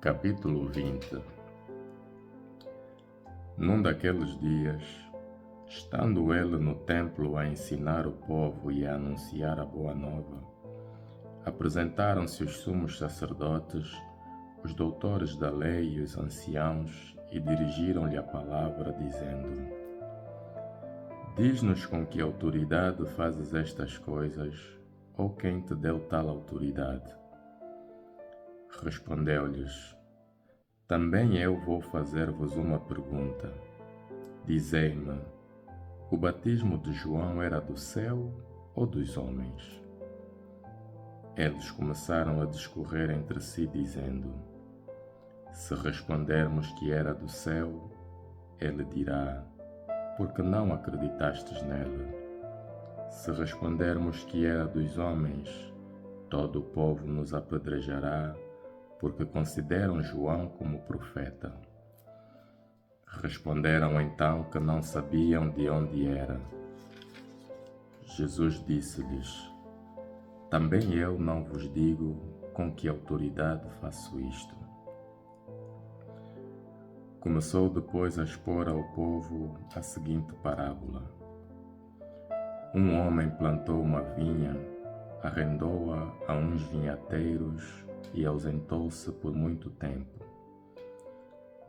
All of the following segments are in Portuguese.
Capítulo 20. Num daqueles dias, estando ele no templo a ensinar o povo e a anunciar a boa nova, apresentaram-se os sumos sacerdotes, os doutores da lei e os anciãos e dirigiram-lhe a palavra, dizendo: Diz-nos com que autoridade fazes estas coisas, ou quem te deu tal autoridade? Respondeu-lhes: Também eu vou fazer-vos uma pergunta. Dizei-me, o batismo de João era do céu ou dos homens? Eles começaram a discorrer entre si, dizendo: Se respondermos que era do céu, ele dirá: Porque não acreditastes nele? Se respondermos que era dos homens, todo o povo nos apedrejará, porque consideram João como profeta. Responderam então que não sabiam de onde era. Jesus disse-lhes: Também eu não vos digo com que autoridade faço isto. Começou depois a expor ao povo a seguinte parábola: Um homem plantou uma vinha, arrendou-a a uns vinhateiros e ausentou-se por muito tempo.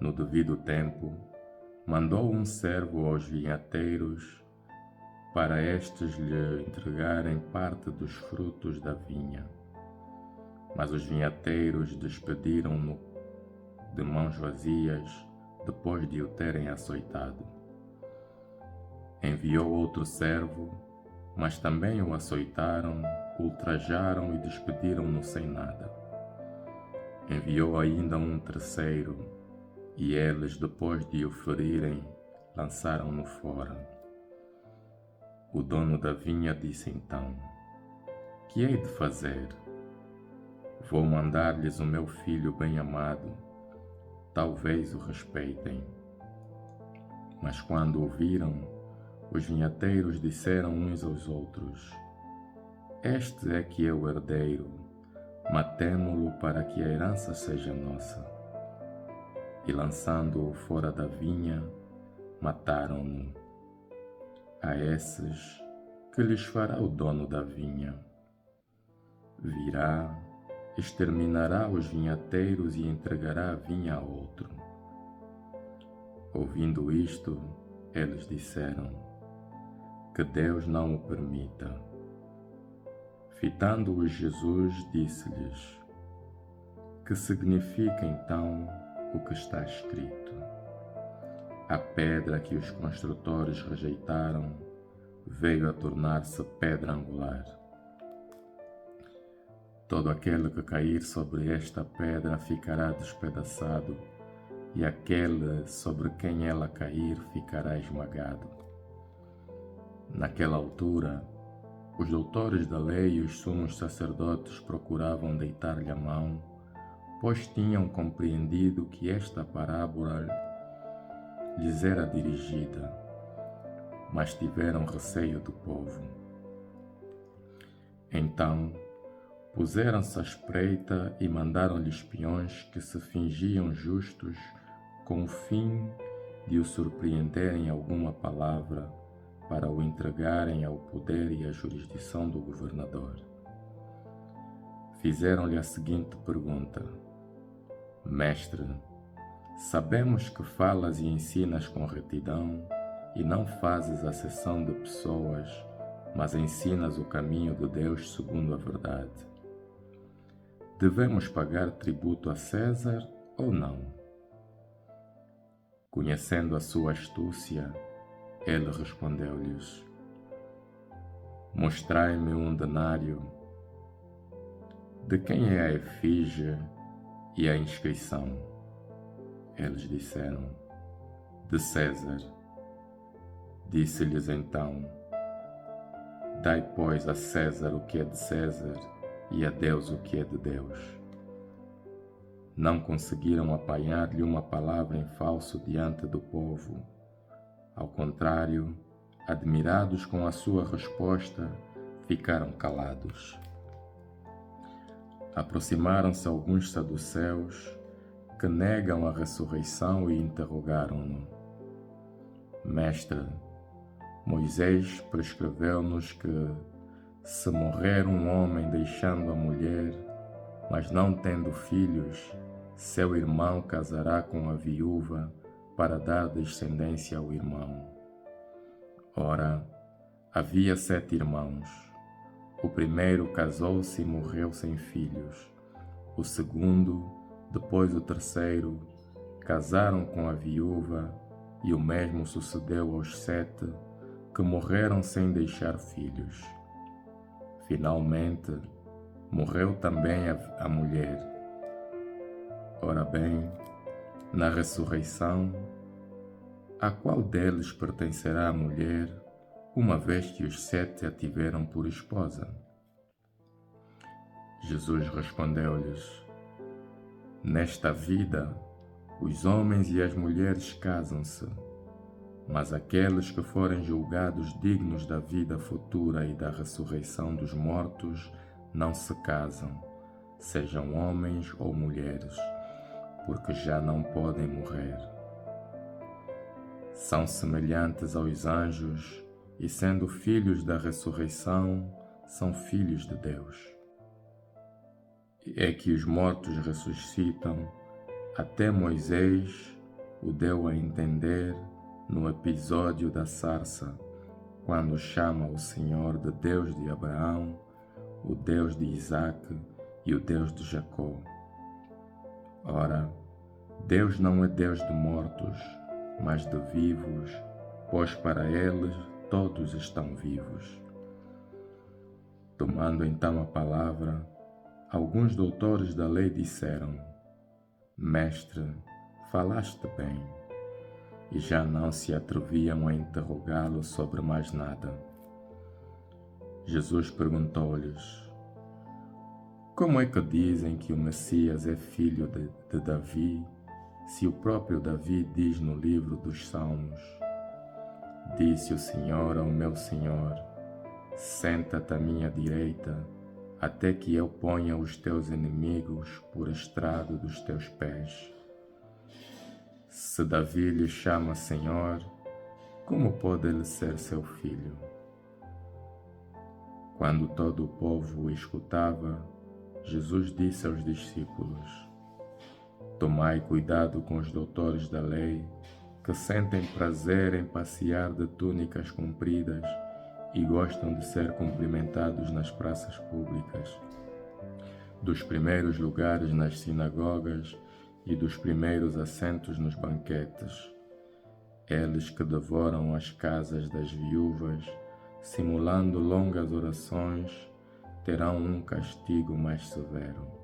No devido tempo, mandou um servo aos vinhateiros para estes lhe entregarem parte dos frutos da vinha. Mas os vinhateiros despediram-no de mãos vazias depois de o terem açoitado. Enviou outro servo, mas também o açoitaram, ultrajaram e despediram-no sem nada. Enviou ainda um terceiro, e eles, depois de o ferirem, lançaram-no fora. O dono da vinha disse então: Que hei de fazer? Vou mandar-lhes o meu filho bem-amado, talvez o respeitem. Mas quando o viram, os vinhateiros disseram uns aos outros: Este é que é o herdeiro, matemo-lo para que a herança seja nossa. E lançando-o fora da vinha, mataram-no. A esses, que lhes fará o dono da vinha? Virá, exterminará os vinhateiros e entregará a vinha a outro. Ouvindo isto, eles disseram: Que Deus não o permita. Fitando-os Jesus, disse-lhes: Que significa então o que está escrito? A pedra que os construtores rejeitaram veio a tornar-se pedra angular. Todo aquele que cair sobre esta pedra ficará despedaçado, e aquele sobre quem ela cair ficará esmagado. Naquela altura, os doutores da lei e os sumos sacerdotes procuravam deitar-lhe a mão, pois tinham compreendido que esta parábola lhes era dirigida, mas tiveram receio do povo. Então, puseram-se à espreita e mandaram-lhe espiões que se fingiam justos com o fim de o surpreenderem em alguma palavra para o entregarem ao poder e à jurisdição do governador. Fizeram-lhe a seguinte pergunta: Mestre, sabemos que falas e ensinas com retidão e não fazes acepção de pessoas, mas ensinas o caminho de Deus segundo a verdade. Devemos pagar tributo a César ou não? Conhecendo a sua astúcia, ele respondeu-lhes: Mostrai-me um denário. De quem é a efígie e a inscrição? Eles disseram: De César. Disse-lhes então: Dai, pois, a César o que é de César e a Deus o que é de Deus. Não conseguiram apanhar-lhe uma palavra em falso diante do povo. Ao contrário, admirados com a sua resposta, ficaram calados. Aproximaram-se alguns saduceus que negam a ressurreição e interrogaram-no: Mestre, Moisés prescreveu-nos que, se morrer um homem deixando a mulher, mas não tendo filhos, seu irmão casará com a viúva para dar descendência ao irmão. Ora, havia 7 irmãos. O primeiro casou-se e morreu sem filhos. O segundo, depois o terceiro, casaram com a viúva, e o mesmo sucedeu aos 7, que morreram sem deixar filhos. Finalmente, morreu também a mulher. Ora bem, na ressurreição, a qual deles pertencerá a mulher, uma vez que os 7 a tiveram por esposa? Jesus respondeu-lhes: Nesta vida, os homens e as mulheres casam-se, mas aqueles que forem julgados dignos da vida futura e da ressurreição dos mortos não se casam, sejam homens ou mulheres, porque já não podem morrer. São semelhantes aos anjos e, sendo filhos da ressurreição, são filhos de Deus. É que os mortos ressuscitam, até Moisés o deu a entender no episódio da sarça, quando chama o Senhor de Deus de Abraão, o Deus de Isaque e o Deus de Jacó. Ora, Deus não é Deus de mortos, mas de vivos, pois para Ele todos estão vivos. Tomando então a palavra, alguns doutores da lei disseram: Mestre, falaste bem. E já não se atreviam a interrogá-lo sobre mais nada. Jesus perguntou-lhes: Como é que dizem que o Messias é filho de Davi, se o próprio Davi diz no livro dos Salmos: Disse o Senhor ao meu Senhor: Senta-te à minha direita, até que eu ponha os teus inimigos por estrado dos teus pés. Se Davi lhe chama Senhor, como pode ele ser seu filho? Quando todo o povo o escutava, Jesus disse aos discípulos: Tomai cuidado com os doutores da lei, que sentem prazer em passear de túnicas compridas e gostam de ser cumprimentados nas praças públicas, dos primeiros lugares nas sinagogas e dos primeiros assentos nos banquetes. Eles que devoram as casas das viúvas, simulando longas orações, terão um castigo mais severo.